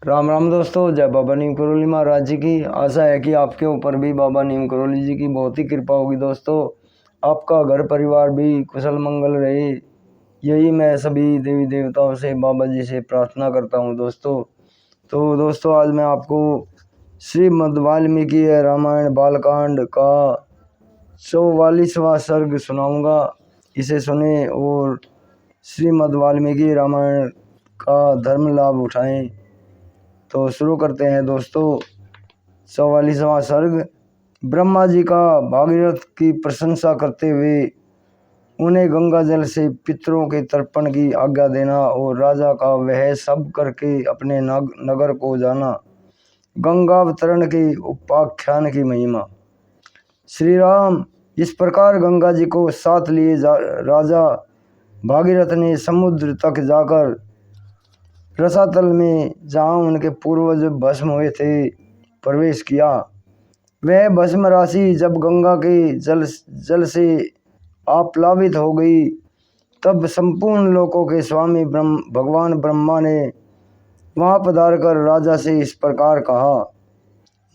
राम राम दोस्तों, जय बाबा नीम करोली महाराज जी की। आशा है कि आपके ऊपर भी बाबा नीम करोली जी की बहुत ही कृपा होगी। दोस्तों, आपका घर परिवार भी कुशल मंगल रहे, यही मैं सभी देवी देवताओं से, बाबा जी से प्रार्थना करता हूँ। दोस्तों आज मैं आपको श्रीमद् वाल्मीकि रामायण बालकांड का 44वां सर्ग सुनाऊंगा। इसे सुने और श्रीमद् वाल्मीकि रामायण का धर्म लाभ उठाएं। तो शुरू करते हैं दोस्तों। 44वां सर्ग। ब्रह्मा जी का भागीरथ की प्रशंसा करते हुए उन्हें गंगा जल से पितरों के तर्पण की आज्ञा देना और राजा का वह सब करके अपने नगर को जाना। गंगावतरण के उपाख्यान की महिमा। श्री राम इस प्रकार गंगा जी को साथ लिए राजा भागीरथ ने समुद्र तक जाकर रसातल में, जहाँ उनके पूर्वज भस्म हुए थे, प्रवेश किया। वह भस्म राशि जब गंगा के जल से आप्लावित हो गई, तब संपूर्ण लोकों के स्वामी भगवान ब्रह्मा ने वहाँ पधार कर राजा से इस प्रकार कहा।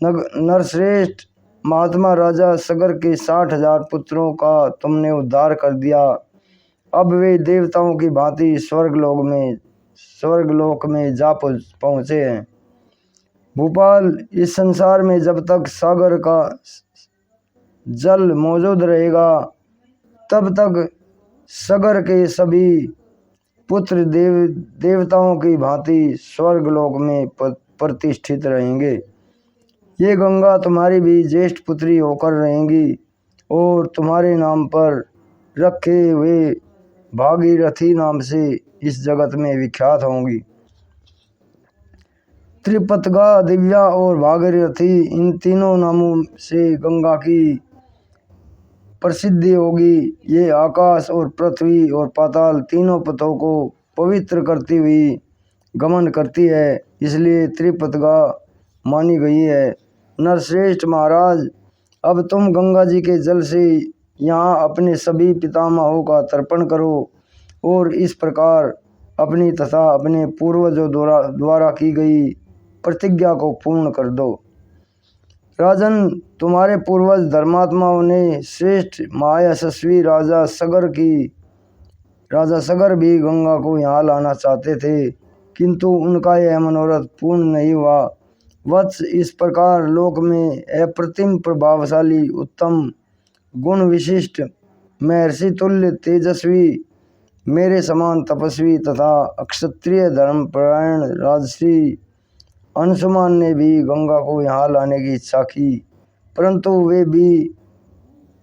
नरश्रेष्ठ महात्मा राजा, सगर के 60,000 पुत्रों का तुमने उद्धार कर दिया। अब वे देवताओं की भांति स्वर्गलोक में जा पहुँचे हैं। भूपाल, इस संसार में जब तक सागर का जल मौजूद रहेगा, तब तक सागर के सभी पुत्र देवताओं की भांति स्वर्गलोक में प्रतिष्ठित रहेंगे। ये गंगा तुम्हारी भी ज्येष्ठ पुत्री होकर रहेंगी और तुम्हारे नाम पर रखे हुए भागीरथी नाम से इस जगत में विख्यात होंगी। त्रिपतगा, दिव्या और भागीरथी, इन तीनों नामों से गंगा की प्रसिद्धि होगी। ये आकाश और पृथ्वी और पाताल तीनों पथों को पवित्र करती हुई गमन करती है, इसलिए त्रिपतगा मानी गई है। नरश्रेष्ठ महाराज, अब तुम गंगा जी के जल से यहाँ अपने सभी पितामहों का तर्पण करो और इस प्रकार अपनी तथा अपने पूर्वजों द्वारा की गई प्रतिज्ञा को पूर्ण कर दो। राजन, तुम्हारे पूर्वज धर्मात्माओं ने श्रेष्ठ महायशस्वी राजा सगर भी गंगा को यहाँ लाना चाहते थे, किंतु उनका यह मनोरथ पूर्ण नहीं हुआ। वत्स, इस प्रकार लोक में अप्रतिम प्रभावशाली, उत्तम गुण विशिष्ट, महर्षि तुल्य तेजस्वी, मेरे समान तपस्वी तथा अक्षत्रिय धर्मपरायण राजश्री अंशुमान ने भी गंगा को यहाँ लाने की इच्छा की, परंतु वे भी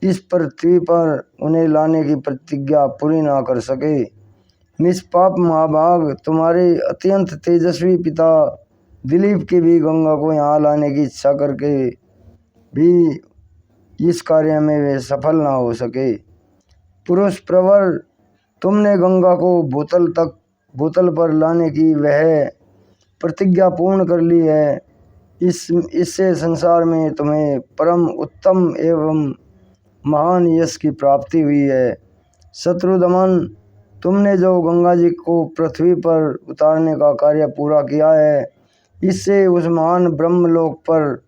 इस पृथ्वी पर उन्हें लाने की प्रतिज्ञा पूरी ना कर सके। निष्पाप महाभाग, तुम्हारे अत्यंत तेजस्वी पिता दिलीप के भी गंगा को यहाँ लाने की इच्छा करके भी इस कार्य में वे सफल ना हो सके। पुरुष प्रवर, तुमने गंगा को भूतल पर लाने की वह प्रतिज्ञा पूर्ण कर ली है। इससे संसार में तुम्हें परम उत्तम एवं महान यश की प्राप्ति हुई है। शत्रुदमन, तुमने जो गंगा जी को पृथ्वी पर उतारने का कार्य पूरा किया है, इससे उस महान ब्रह्मलोक पर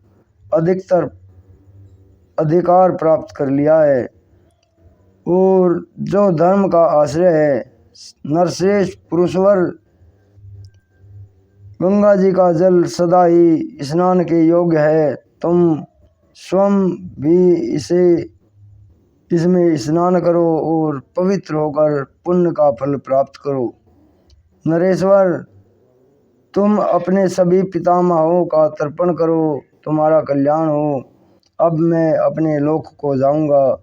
अधिकतर अधिकार प्राप्त कर लिया है और जो धर्म का आश्रय है। नरश्रेष्ठ पुरुषवर, गंगा जी का जल सदा ही स्नान के योग्य है। तुम स्वयं भी इसमें स्नान करो और पवित्र होकर पुण्य का फल प्राप्त करो। नरेश्वर, तुम अपने सभी पितामहों का तर्पण करो, तुम्हारा कल्याण हो। अब मैं अपने लोक को जाऊंगा,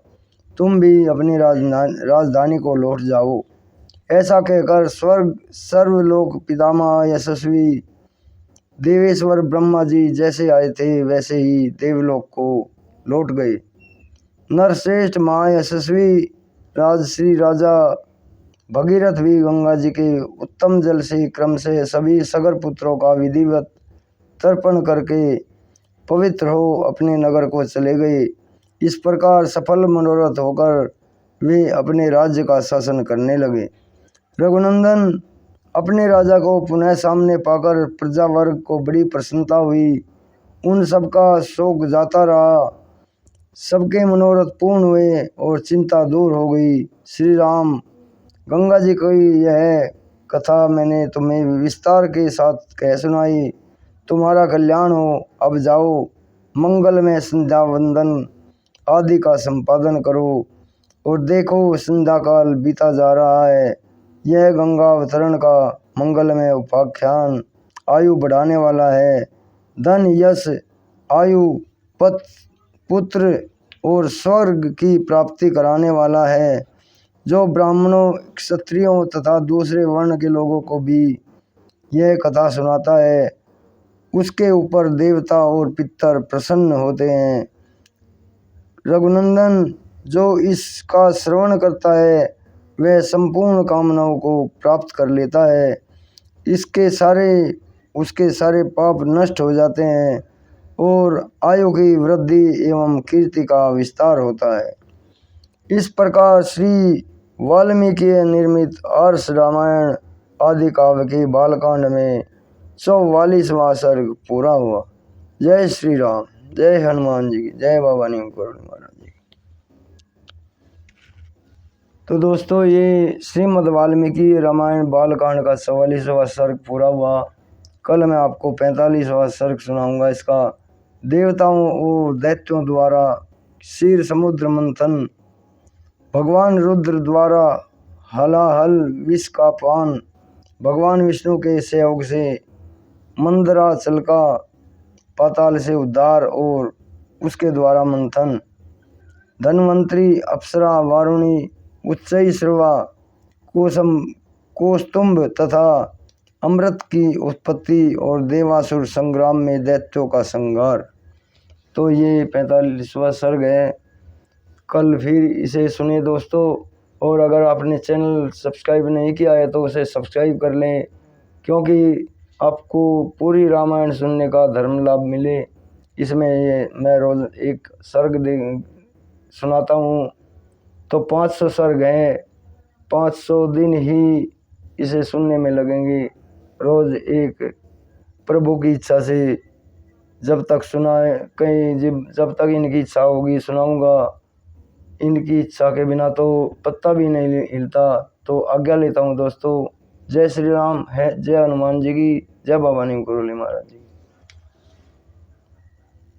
तुम भी अपनी राजधानी को लौट जाओ। ऐसा कहकर सर्वलोक पितामह यशस्वी देवेश्वर ब्रह्मा जी जैसे आए थे वैसे ही देवलोक को लौट गए। नरश्रेष्ठ महायशस्वी राजश्री राजा भगीरथ भी गंगा जी के उत्तम जल से क्रम से सभी सगर पुत्रों का विधिवत तर्पण करके पवित्र हो अपने नगर को चले गए। इस प्रकार सफल मनोरथ होकर वे अपने राज्य का शासन करने लगे। रघुनंदन, अपने राजा को पुनः सामने पाकर प्रजा वर्ग को बड़ी प्रसन्नता हुई। उन सबका शोक जाता रहा, सबके मनोरथ पूर्ण हुए और चिंता दूर हो गई। श्री राम। गंगा जी की यह कथा मैंने तुम्हें विस्तार के साथ कह सुनाई। तुम्हारा कल्याण हो। अब जाओ, मंगल में संध्या वंदन आदि का संपादन करो। और देखो, संध्या काल बीता जा रहा है। यह गंगा अवतरण का मंगलमय उपाख्यान आयु बढ़ाने वाला है, धन यश आयु पुत्र और स्वर्ग की प्राप्ति कराने वाला है, जो ब्राह्मणों, क्षत्रियों तथा दूसरे वर्ण के लोगों को भी यह कथा सुनाता है। उसके ऊपर देवता और पितर प्रसन्न होते हैं। रघुनंदन, जो इसका श्रवण करता है वह संपूर्ण कामनाओं को प्राप्त कर लेता है। उसके सारे पाप नष्ट हो जाते हैं और आयु की वृद्धि एवं कीर्ति का विस्तार होता है। इस प्रकार श्री वाल्मीकि निर्मित आर्ष रामायण आदि काव्य के बालकांड में 44वां सर्ग पूरा हुआ। जय श्री राम। जय हनुमान जी की। जय बाबा नीम करोड़ी महाराज जी। तो दोस्तों, ये श्रीमद् वाल्मीकि रामायण बालकांड का 44वां सर्ग पूरा हुआ। कल मैं आपको 45वां सर्ग सुनाऊंगा। इसका देवताओं और दैत्यों द्वारा क्षीर समुद्र मंथन, भगवान रुद्र द्वारा हलाहल विष का पान, भगवान विष्णु के सहयोग से मंदराचल का पाताल से उद्धार और उसके द्वारा मंथन, धन्वंतरी, अप्सरा, वारुणी, उच्चैश्रवा, कौस्तुभ तथा अमृत की उत्पत्ति और देवासुर संग्राम में दैत्यों का संहार। तो ये 45वां सर्ग है। कल फिर इसे सुने दोस्तों। और अगर आपने चैनल सब्सक्राइब नहीं किया है तो उसे सब्सक्राइब कर लें, क्योंकि आपको पूरी रामायण सुनने का धर्म लाभ मिले। इसमें मैं रोज़ एक सर्ग सुनाता हूँ। तो 500 सर्ग हैं, 500 दिन ही इसे सुनने में लगेंगे। रोज़ एक प्रभु की इच्छा से जब तक सुनाए, जब तक इनकी इच्छा होगी सुनाऊंगा। इनकी इच्छा के बिना तो पत्ता भी नहीं हिलता। तो आज्ञा लेता हूँ दोस्तों। जय श्री राम है। जय हनुमान जी की। जय बाबा नीम करोली महाराज जी।